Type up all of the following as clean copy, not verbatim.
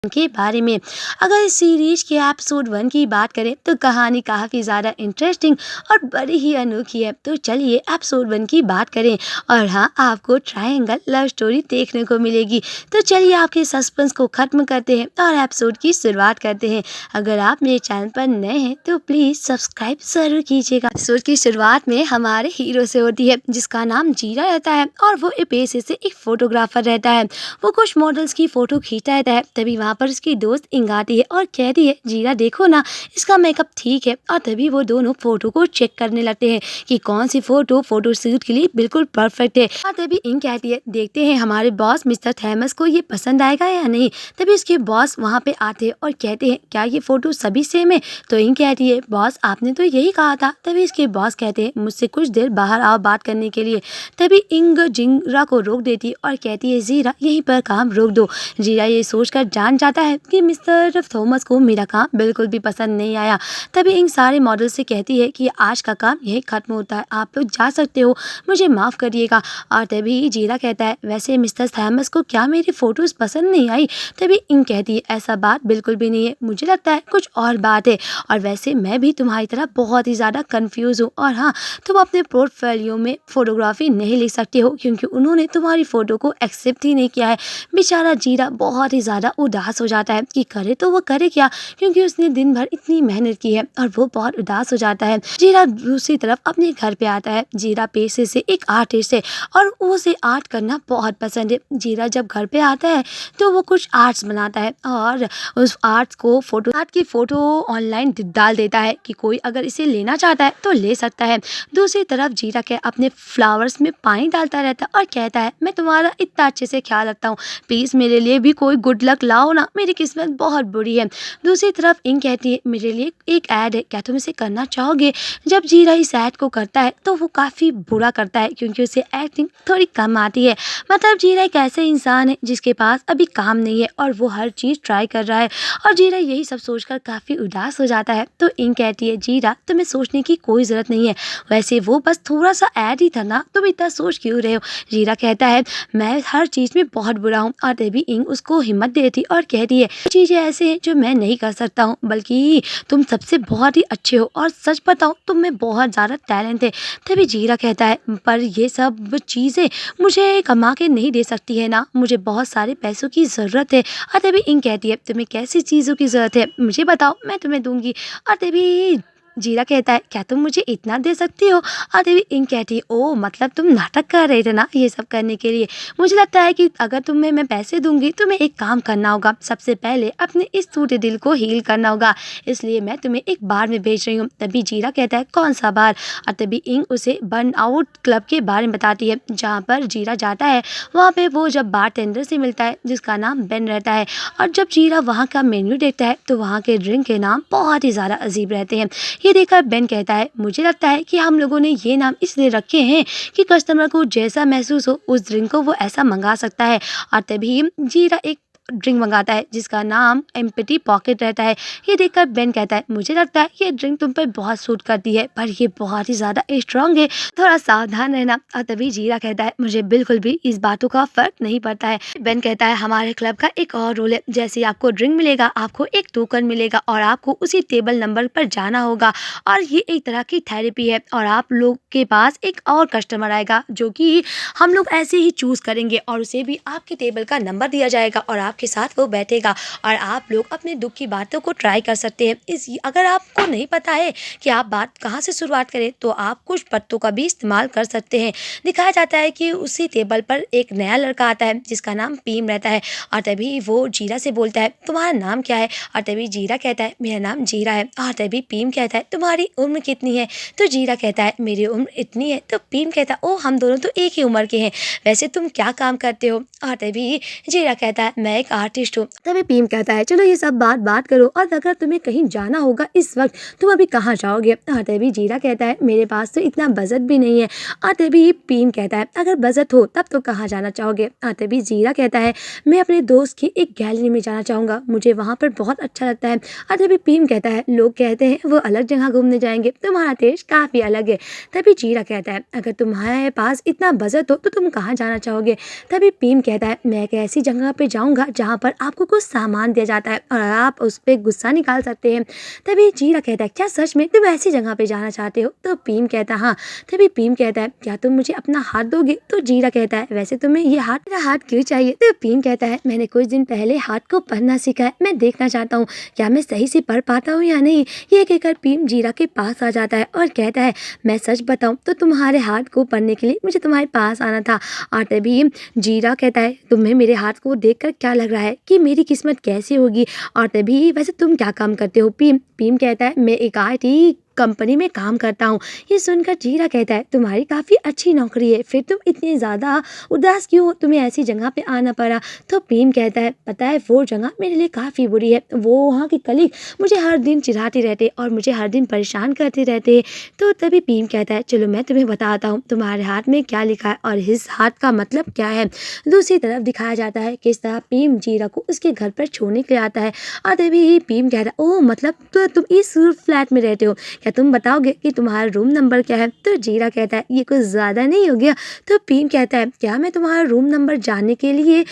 के बारे में। अगर इस सीरीज के एपिसोड 1 की बात करें तो कहानी काफ़ी ज़्यादा इंटरेस्टिंग और बड़ी ही अनोखी है। तो चलिए एपिसोड 1 की बात करें और हाँ, आपको ट्रायंगल लव स्टोरी देखने को मिलेगी। तो चलिए आपके सस्पेंस को ख़त्म करते हैं और एपिसोड की शुरुआत करते हैं। अगर आप मेरे चैनल पर नए हैं तो प्लीज़ सब्सक्राइब ज़रूर कीजिएगा। एपिसोड की शुरुआत में हमारे हीरो से होती है जिसका नाम जीरा रहता है और वो पेशे से एक फोटोग्राफर रहता है। वो कुछ मॉडल्स की फ़ोटो खींचता रहता है। तभी वहाँ पर उसकी दोस्त इंग आती है और कहती है, जीरा देखो ना, इसका मेकअप ठीक है। और तभी वो दोनों फ़ोटो को चेक करने लगते हैं कि कौन सी फ़ोटो फ़ोटोशूट के लिए बिल्कुल परफेक्ट है। और तभी इंग कहती है, देखते हैं हमारे बॉस मिस्टर थॉमस को ये पसंद आएगा या नहीं। तभी उसके बॉस वहाँ पे आते हैं और कहते हैं, क्या ये फ़ोटो सभी सेम है। तो इंग कहती है, बॉस आपने तो यही कहा था। तभी इसके बॉस कहते हैं, मुझसे कुछ देर बाहर आओ बात करने के लिए। तभी इंग जीरा को रोक देती है और कहती है, जीरा यहीं पर काम रोक दो। जीरा ये सोचकर जान जाता है कि मिस्टर थॉमस को मेरा काम बिल्कुल भी पसंद नहीं आया। तभी इंग सारे मॉडल से कहती है कि आज का काम यही खत्म होता है, आप लोग जा सकते हो, मुझे माफ़ करिएगा। और तभी जीरा कहता है, वैसे मिस्टर थॉमस को क्या मेरी फ़ोटोज़ पसंद नहीं आई। तभी इंग कहती है, ऐसा बात बिल्कुल भी नहीं है, मुझे लगता है कुछ और बात है। और वैसे मैं भी तुम्हारी तरह बहुत ही ज़्यादा कन्फ्यूज़ हूँ। और हाँ, तुम अपने पोर्टफोलियो में फ़ोटोग्राफी नहीं लिख सकते हो क्योंकि उन्होंने तुम्हारी फ़ोटो को एक्सेप्ट ही नहीं किया है। बेचारा जीरा बहुत ही ज़्यादा उदास हो जाता है कि करे तो वो करे क्या, क्योंकि उसने दिन भर इतनी मेहनत की है और वो बहुत उदास हो जाता है। जीरा दूसरी तरफ अपने घर पे आता है। जीरा पेशे से एक आर्टिस्ट है और उसे आर्ट करना बहुत पसंद है। जीरा जब घर पे आता है तो वो कुछ आर्ट्स बनाता है और उस आर्ट्स को आर्ट की फ़ोटो ऑनलाइन डाल देता है कि कोई अगर इसे लेना चाहता है तो ले सकता है। दूसरी तरफ जीरा के अपने फ्लावर्स में पानी डालता रहता है और कहता है, मैं तुम्हारा इतना अच्छे से ख्याल रखता हूँ, प्लीज़ मेरे लिए भी कोई गुड लक लाओ ना, मेरी किस्मत बहुत बुरी है। दूसरी तरफ इंग कहती है, मेरे लिए एक ऐड है, क्या तुम इसे करना चाहोगे। जब जीरा इस ऐड को करता है तो वो काफ़ी बुरा करता है क्योंकि उसे एक्टिंग थोड़ी कम आती है। मतलब जीरा एक ऐसे इंसान है जिसके पास अभी काम नहीं है और वो हर चीज़ ट्राई कर रहा है। और जीरा यही सब सोचकर काफ़ी उदास हो जाता है। तो इंग कहती है, जीरा तुम्हें सोचने की कोई ज़रूरत नहीं है, वैसे वो बस थोड़ा सा ऐड ही था ना, तुम इतना सोच क्यों रहे हो। जीरा कहता है, मैं हर चीज़ में बहुत बुरा हूँ। और तभी इंग उसको हिम्मत देती और कहती है, चीज़ें ऐसे हैं जो मैं नहीं कर सकता हूँ, बल्कि तुम सबसे बहुत ही अच्छे हो और सच बताऊँ तुम में बहुत ज़्यादा टैलेंट है। तभी जीरा कहता है, पर ये सब चीज़ें मुझे कमा के नहीं दे सकती है ना, मुझे बहुत सारे पैसों की ज़रूरत है। और तभी इंग कहती है, तुम्हें कैसी चीज़ों की ज़रूरत है मुझे बताओ, मैं तुम्हें दूंगी। और तभी जीरा कहता है, क्या तुम मुझे इतना दे सकती हो। और तभी इंग कहती है, ओ मतलब तुम नाटक कर रहे थे ना ये सब करने के लिए। मुझे लगता है कि अगर तुम्हें मैं पैसे दूंगी तुम्हें एक काम करना होगा, सबसे पहले अपने इस टूटे दिल को हील करना होगा, इसलिए मैं तुम्हें एक बार में भेज रही हूँ। तभी जीरा कहता है, कौन सा बार। और तभी इंग उसे बर्न आउट क्लब के बारे में बताती है जहाँ पर जीरा जाता है। वहाँ पे वो जब बारटेंडर से मिलता है जिसका नाम बेन रहता है। और जब जीरा वहाँ का मेन्यू देखता है तो वहाँ के ड्रिंक के नाम बहुत ही ज़्यादा अजीब रहते हैं। ये देखकर बेन कहता है, मुझे लगता है कि हम लोगों ने ये नाम इसलिए रखे हैं कि कस्टमर को जैसा महसूस हो उस ड्रिंक को वो ऐसा मंगा सकता है। और तभी जीरा एक ड्रिंक मंगाता है जिसका नाम एम्प्टी पॉकेट रहता है। ये देखकर बेन कहता है, मुझे लगता है ये ड्रिंक तुम पर बहुत सूट करती है, पर ये बहुत ही ज़्यादा स्ट्रांग है, थोड़ा सावधान रहना। और तभी जीरा कहता है, मुझे बिल्कुल भी इस बातों का फर्क नहीं पड़ता है। बेन कहता है, हमारे क्लब का एक और रूल है, जैसे आपको ड्रिंक मिलेगा आपको एक टोकन मिलेगा और आपको उसी टेबल नंबर पर जाना होगा। और ये एक तरह की थेरेपी है और आप लोग के पास एक और कस्टमर आएगा जो कि हम लोग ऐसे ही चूज़ करेंगे और उसे भी आपके टेबल का नंबर दिया जाएगा और आपके साथ वो बैठेगा और आप लोग अपने दुख की बातों को ट्राई कर सकते हैं। अगर आपको नहीं पता है कि आप बात कहाँ से शुरुआत करें तो आप कुछ पत्तों का भी इस्तेमाल कर सकते हैं। दिखाया जाता है कि उसी टेबल पर एक नया लड़का आता है जिसका नाम पीम रहता है। और तभी वो जीरा से बोलता है, तुम्हारा नाम क्या है। और तभी जीरा कहता है, मेरा नाम जीरा है। और तभी पीम कहता है, तुम्हारी उम्र कितनी है। तो जीरा कहता है, मेरी उम्र इतनी है। तो पीम कहता है, ओ हम दोनों तो एक ही उम्र के हैं, वैसे तुम क्या काम करते हो। और तभी जीरा कहता है, मैं एक आर्टिस्ट हूँ। तभी पीम कहता है, चलो ये सब बात करो और अगर तुम्हें कहीं जाना होगा इस वक्त तुम अभी कहाँ जाओगे। और तभी जीरा कहता है, मेरे पास तो इतना बजट भी नहीं है। और तभी पीम कहता है, अगर बजट हो तब तो कहाँ जाना चाहोगे। और तभी जीरा कहता है, मैं अपने दोस्त की एक गैलरी में जाना चाहूँगा, मुझे वहाँ पर बहुत अच्छा लगता है। और तभी पीम कहता है, लोग कहते हैं वो अलग जगह घूमने जाएंगे, तुम्हारा देश काफ़ी अलग है। तभी जीरा कहता है, अगर तुम्हारे पास इतना बजट हो तो तुम कहाँ जाना चाहोगे। तभी पीम कहता है, मैं एक ऐसी जगह पे जाऊँगा जहाँ पर आपको कुछ सामान दिया जाता है और आप उस पे गुस्सा निकाल सकते हैं। तभी जीरा कहता है, क्या सच में तुम ऐसी जगह पे जाना चाहते हो? तो भीम कहता है हाँ। तभी भीम कहता है, क्या तुम मुझे अपना हाथ दोगे? तो जीरा कहता है, वैसे तुम्हें ये हाथ, मेरा हाथ क्यों चाहिए? तो भीम कहता है, मैंने कुछ दिन पहले हाथ को पढ़ना सीखा है, मैं देखना चाहता हूँ क्या मैं सही से पढ़ पाता हूँ या नहीं। ये कहकर भीम जीरा के पास आ जाता है और कहता है, मैं सच बताऊं तो तुम्हारे हाथ को पढ़ने के लिए मुझे तुम्हारे पास आना था। और तभी जीरा कहता है, तुम्हें मेरे हाथ को देखकर क्या लग रहा है कि मेरी किस्मत कैसी होगी? और तभी, वैसे तुम क्या काम करते हो? भीम भीम कहता है, मैं एक IT कंपनी में काम करता हूँ। ये सुनकर जीरा कहता है, तुम्हारी काफ़ी अच्छी नौकरी है, फिर तुम इतनी ज़्यादा उदास क्यों हो? तुम्हें ऐसी जगह पे आना पड़ा। तो भीम कहता है, पता है वो जगह मेरे लिए काफ़ी बुरी है, वो वहाँ के कलीग मुझे हर दिन चिढ़ाते रहते और मुझे हर दिन परेशान करते रहते। तो तभी भीम कहता है, चलो मैं तुम्हें बताता हूँ तुम्हारे हाथ में क्या लिखा है और इस हाथ का मतलब क्या है। दूसरी तरफ दिखाया जाता है किस तरह भीम जीरा को उसके घर पर छोड़ने के लिए आता है। और तभी भीम कहता है, ओह मतलब तो तुम इस फ्लैट में रहते हो, क्या तुम बताओगे कि तुम्हारा रूम नंबर क्या है? तो जीरा कहता है, ये कुछ ज़्यादा नहीं हो गया? तो भीम कहता है, क्या मैं तुम्हारा रूम नंबर जानने के लिए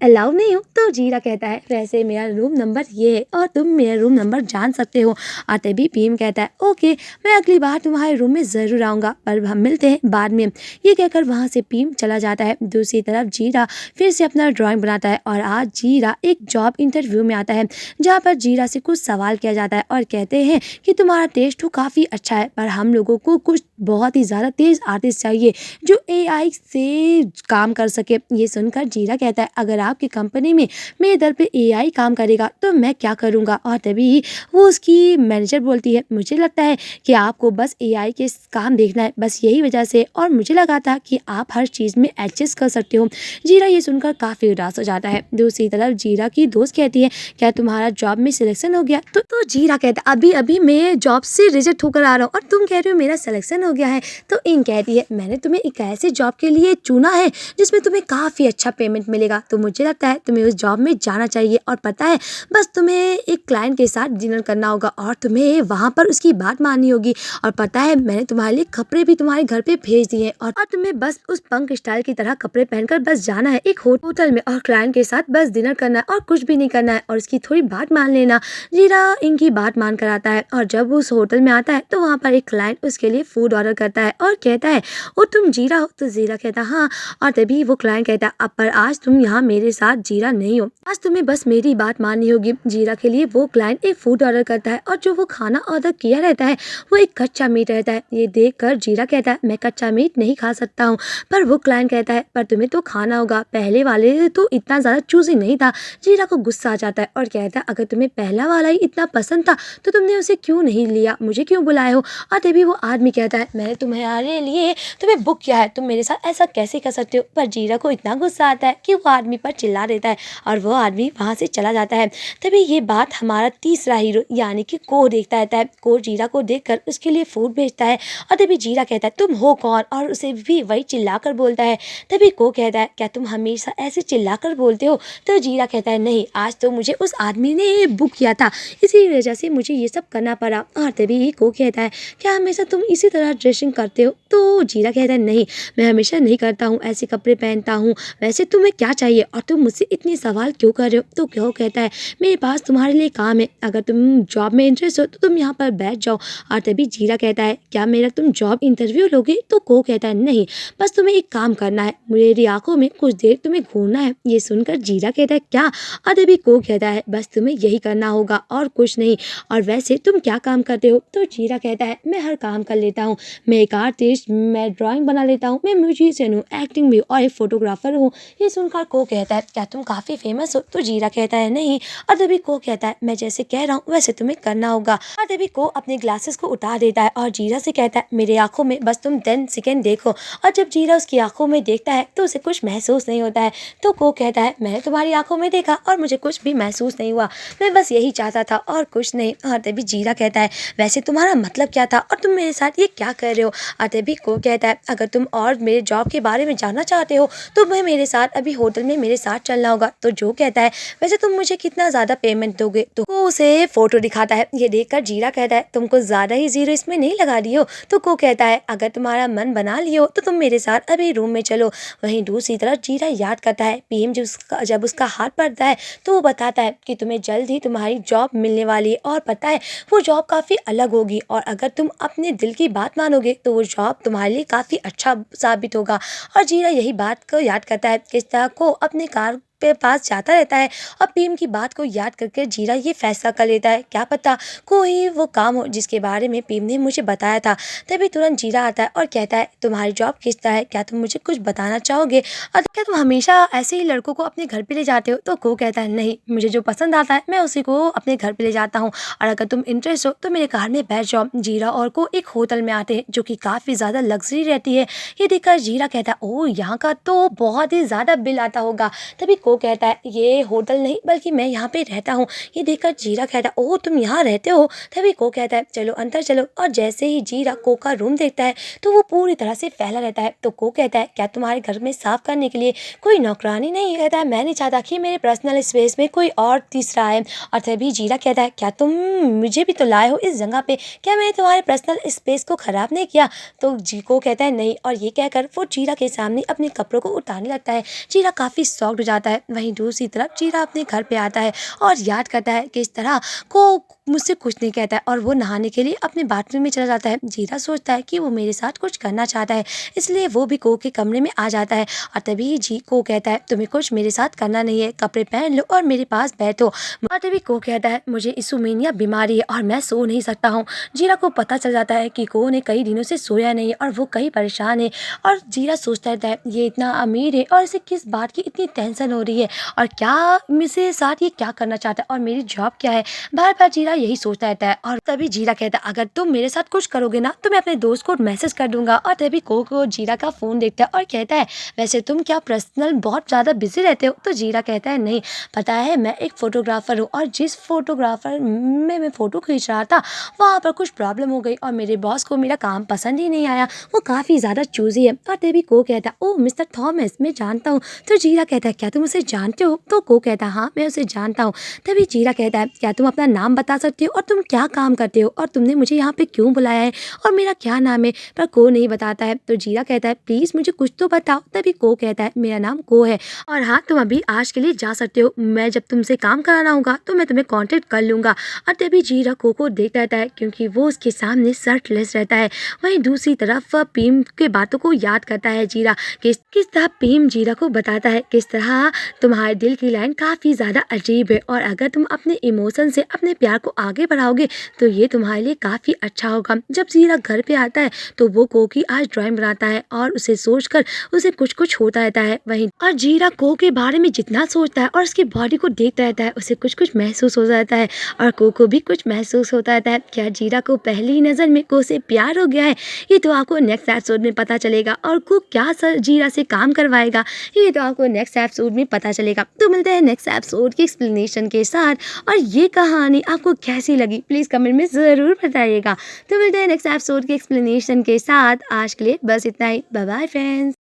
अलाउ नहीं हूँ? तो जीरा कहता है, वैसे मेरा रूम नंबर ये है और तुम मेरा रूम नंबर जान सकते हो। और तभी भीम कहता है, ओके मैं अगली बार तुम्हारे रूम में ज़रूर आऊँगा, पर हम मिलते हैं बाद में। ये कहकर वहाँ से भीम चला जाता है। दूसरी तरफ जीरा फिर से अपना ड्राइंग बनाता है और आज जीरा एक जॉब इंटरव्यू में आता है, जहाँ पर जीरा से कुछ सवाल किया जाता है और कहते हैं कि तुम्हारा टेस्ट तो काफ़ी अच्छा है, पर हम लोगों को कुछ बहुत ही ज़्यादा तेज़ आर्टिस्ट चाहिए जो AI से काम कर सके। ये सुनकर जीरा कहता है, अगर आपकी कंपनी में मेरे दर पे AI काम करेगा तो मैं क्या करूँगा? और तभी वो उसकी मैनेजर बोलती है, मुझे लगता है कि आपको बस AI के काम देखना है, बस यही वजह से, और मुझे लगा था कि आप हर चीज़ में एडजस्ट कर सकते हो। जीरा ये सुनकर काफ़ी उदास हो जाता है। दूसरी तरफ जीरा की दोस्त कहती है, क्या तुम्हारा जॉब में सिलेक्शन हो गया? तो जीरा कहता है, अभी अभी मैं जॉब से रिजेक्ट होकर आ रहा हूँ और तुम कह रहे हो मेरा सिलेक्शन हो गया है। तो इन कहती है, मैंने तुम्हें एक ऐसे जॉब के लिए चुना है जिसमें तुम्हें काफ़ी अच्छा पेमेंट मिलेगा, तो मुझे लगता है तुम्हें उस जॉब में जाना चाहिए। और पता है, बस तुम्हें एक क्लाइंट के साथ डिनर करना होगा और तुम्हें वहाँ पर उसकी बात माननी होगी। और पता है, मैंने तुम्हारे लिए कपड़े भी तुम्हारे घर पे भेज दिए हैं और तुम्हें बस उस पंक स्टाइल की तरह कपड़े पहनकर बस जाना है एक होटल में और क्लाइंट के साथ बस डिनर करना है और कुछ भी नहीं करना है और उसकी थोड़ी बात मान लेना। जीरा इनकी बात मान कर आता है और जब उस होटल में आता है तो वहाँ पर एक क्लाइंट उसके लिए फूड ऑर्डर करता है और कहता है, ओ तुम जीरा हो? तो जीरा कहता है, हाँ। और तभी वो क्लाइंट कहता है, अब पर आज तुम यहाँ मेरे साथ जीरा नहीं हो, आज तुम्हें बस मेरी बात माननी होगी। जीरा के लिए वो क्लाइंट एक फूड ऑर्डर करता है और जो वो खाना ऑर्डर किया रहता है वो एक कच्चा मीट रहता है। ये देखकर जीरा कहता है, मैं कच्चा मीट नहीं खा सकता हूँ। पर वो क्लाइंट कहता है, पर तुम्हें तो खाना होगा, पहले वाले तो इतना ज़्यादा चूजी नहीं था। जीरा को गुस्सा आ जाता है और कहता है, अगर तुम्हें पहला वाला ही इतना पसंद था तो तुमने उसे क्यों नहीं लिया, मुझे क्यों बुलाए हो? और तभी वो आदमी कहता है, मैंने तुम्हारे लिए तुम्हें बुक किया है, तुम मेरे साथ ऐसा कैसे कर सकते हो? पर जीरा को इतना गुस्सा आता है कि वो आदमी पर चिल्ला देता है और वो आदमी वहाँ से चला जाता है। तभी ये बात हमारा तीसरा हीरो यानी कि को देखता रहता है। को जीरा को देखकर उसके लिए फूड भेजता है और तभी जीरा कहता है, तुम हो कौन? और उसे भी वही चिल्लाकर बोलता है। तभी को कहता है, क्या तुम हमेशा ऐसे चिल्लाकर बोलते हो? तो जीरा कहता है, नहीं, आज तो मुझे उस आदमी ने बुक किया था, इसी वजह से मुझे ये सब करना पड़ा। और तभी को कहता है, क्या हमेशा तुम इसी तरह ड्रेसिंग करते हो? तो जीरा कहता है, नहीं, मैं हमेशा नहीं करता हूँ, ऐसे कपड़े पहनता हूँ। वैसे तुम्हें क्या चाहिए और तुम मुझसे इतने सवाल क्यों कर रहे हो? तो को कहता है, मेरे पास तुम्हारे लिए काम है, अगर तुम जॉब में इंटरेस्ट हो तो तुम यहाँ पर बैठ जाओ। और तभी जीरा कहता है, क्या मेरा तुम जॉब इंटरव्यू लोगे? तो को कहता है, नहीं, बस तुम्हें एक काम करना है, मेरी आंखों में कुछ देर तुम्हें घूरना है। ये सुनकर जीरा कहता है, क्या? और तभी को कहता है, बस तुम्हें यही करना होगा और कुछ नहीं। और वैसे तुम क्या काम करते हो? तो जीरा कहता है, मैं हर काम कर लेता हूँ, मैं एक आर्टिस्ट, मैं ड्राइंग बना लेता हूँ, मैं म्यूजिशियन हूँ, एक्टिंग भी और एक फोटोग्राफर हूँ। ये सुनकर को कहता है, क्या तुम काफ़ी फेमस हो? तो जीरा कहता है, नहीं। और तभी को कहता है, मैं जैसे कह रहा हूँ वैसे तुम्हें करना होगा। और तभी को अपने ग्लासेस को उतार देता है और जीरा से कहता है, मेरे आंखों में बस तुम 10 सेकेंड देखो। और जब जीरा उसकी आंखों में देखता है तो उसे कुछ महसूस नहीं होता है। तो को कहता है, मैंने तुम्हारी आंखों में देखा और मुझे कुछ भी महसूस नहीं हुआ, मैं बस यही चाहता था और कुछ नहीं। और तभी जीरा कहता है, वैसे तुम्हारा मतलब क्या था और तुम मेरे साथ ये क्या कर रहे हो? और तभी को कहता है, अगर तुम और मेरे जॉब के बारे में जानना चाहते हो तो वह मेरे साथ अभी होटल में मेरे साथ चलना होगा। तो जो कहता है वैसे तुम मुझे कितना ज़्यादा पेमेंट दोगे? तो को उसे फ़ोटो दिखाता है। ये देखकर जीरा कहता है तुमको ज़्यादा ही ज़ीरो इसमें नहीं लगा रही हो? तो को कहता है अगर तुम्हारा मन बना लियो तो तुम मेरे साथ अभी रूम में चलो। वहीं दूसरी तरफ जीरा याद करता है पीएम जब उसका हाथ पड़ता है तो वो बताता है कि तुम्हें जल्द ही तुम्हारी जॉब मिलने वाली है और पता है वो जॉब काफ़ी अलग होगी और अगर तुम अपने दिल की बात मानोगे तो वो जॉब तुम्हारे लिए काफ़ी अच्छा साबित होगा। और जीरा यही बात को याद करता है। किस तरह को अपने कार पे पास जाता रहता है और पीएम की बात को याद करके जीरा ये फैसला कर लेता है क्या पता कोई वो काम हो जिसके बारे में पीएम ने मुझे बताया था। तभी तुरंत जीरा आता है और कहता है तुम्हारी जॉब किस तरह है, क्या तुम मुझे कुछ बताना चाहोगे और क्या तुम हमेशा ऐसे ही लड़कों को अपने घर पे ले जाते हो? तो को कहता है नहीं, मुझे जो पसंद आता है मैं उसी को अपने घर पे ले जाता हूँ और अगर तुम इंटरेस्ट हो तो मेरे कार में बैठ जाओ। जीरा और को एक होटल में आते हैं जो कि काफ़ी ज़्यादा लग्जरी रहती है। ये देखकर जीरा कहता है ओह यहाँ का तो बहुत ही ज़्यादा बिल आता होगा। तभी को कहता है ये होटल नहीं बल्कि मैं यहाँ पे रहता हूँ। ये देखकर जीरा कहता है ओह तुम यहाँ रहते हो? तभी को कहता है चलो अंदर चलो। और जैसे ही जीरा को का रूम देखता है तो वो पूरी तरह से फैला रहता है। तो को कहता है क्या तुम्हारे घर में साफ करने के लिए कोई नौकरानी नहीं? कहता है मैं नहीं चाहता कि मेरे पर्सनल स्पेस में कोई और तीसरा आए। और तभी जीरा कहता है क्या तुम मुझे भी तो लाए हो इस जगह पे, क्या मैंने तुम्हारे पर्सनल स्पेस को ख़राब नहीं किया? तो जी को कहता है नहीं और ये कहकर वो जीरा के सामने अपने कपड़ों को उतारने लगता है। जीरा काफ़ी शॉक्ड हो जाता है। वहीं दूसरी तरफ जीरा अपने घर पे आता है और याद करता है कि इस तरह को मुझसे कुछ नहीं कहता है और वो नहाने के लिए अपने बाथरूम में चला जाता है। जीरा सोचता है कि वो मेरे साथ कुछ करना चाहता है इसलिए वो भी को के कमरे में आ जाता है। और तभी जी को कहता है तुम्हें कुछ मेरे साथ करना नहीं है, कपड़े पहन लो और मेरे पास बैठो। और तभी को कहता है मुझे इसुमिनिया बीमारी है और मैं सो नहीं सकता हूँ। जीरा को पता चल जाता है कि को ने कई दिनों से सोया नहीं है और वो कई परेशान है। और जीरा सोचता रहता है ये इतना अमीर है और इसे किस बात की इतनी टेंशन हो रही है और क्या मेरे साथ ये क्या करना चाहता है और मेरी जॉब क्या है। बार बार जीरा यही सोचता रहता है। और तभी जीरा कहता है अगर तुम मेरे साथ कुछ करोगे ना तो मैं अपने दोस्त को मैसेज कर दूंगा। और तभी को जीरा का फ़ोन देखता है और कहता है वैसे तुम क्या पर्सनल बहुत ज़्यादा बिजी रहते हो? तो जीरा कहता है नहीं, पता है मैं एक फ़ोटोग्राफ़र हूँ और जिस फोटोग्राफ़र में मैं फ़ोटो खींच रहा था वहाँ पर कुछ प्रॉब्लम हो गई और मेरे बॉस को मेरा काम पसंद ही नहीं आया, वो काफ़ी ज़्यादा चूज़ी है। और तभी को कहता है ओह मिस्टर थॉमस मैं जानता हूँ। तो जीरा कहता है क्या तुम उसे जानते हो? तो को कहता है हाँ मैं उसे जानता हूँ। तभी जीरा कहता है क्या तुम अपना नाम बता सकते हो और तुम क्या काम करते हो और तुमने मुझे यहाँ पे क्यों बुलाया है और मेरा क्या नाम है? पर को नहीं बताता है। तो जीरा कहता है प्लीज़ मुझे कुछ तो बताओ। तभी को कहता है मेरा नाम को है और हाँ तुम अभी आज के लिए जा सकते हो, मैं जब तुमसे काम कराना होगा तो मैं तुम्हें कांटेक्ट कर लूँगा। और तभी जीरा को देखता रहता है क्योंकि वो उसके सामने शर्टलेस रहता है। वहीं दूसरी तरफ पीम के बातों को याद करता है जीरा। किस तरह पीम जीरा को बताता है किस तरह तुम्हारे दिल की लाइन काफ़ी ज़्यादा अजीब है और अगर तुम अपने इमोशन से अपने प्यार को आगे बढ़ाओगे तो ये तुम्हारे लिए काफ़ी अच्छा होगा। जब जीरा घर पे आता है तो वो को की आज ड्राइंग बनाता है और उसे सोचकर उसे कुछ कुछ होता रहता है। वहीं और जीरा को के बारे में जितना सोचता है और उसकी बॉडी को देखता रहता है उसे कुछ कुछ महसूस हो जाता है और को भी कुछ महसूस होता रहता है। क्या जीरा को पहली नज़र में को से प्यार हो गया है? ये तो आपको नेक्स्ट एपिसोड में पता चलेगा। और को क्या सर जीरा से काम करवाएगा ये तो आपको नेक्स्ट एपिसोड में पता चलेगा। तो मिलते हैं नेक्स्ट एपिसोड की एक्सप्लेनेशन के साथ। और ये कहानी आपको कैसी लगी प्लीज़ कमेंट में ज़रूर बताइएगा। तो मिलते हैं नेक्स्ट एपिसोड की एक्सप्लेनेशन के साथ। आज के लिए बस इतना ही। Bye bye friends.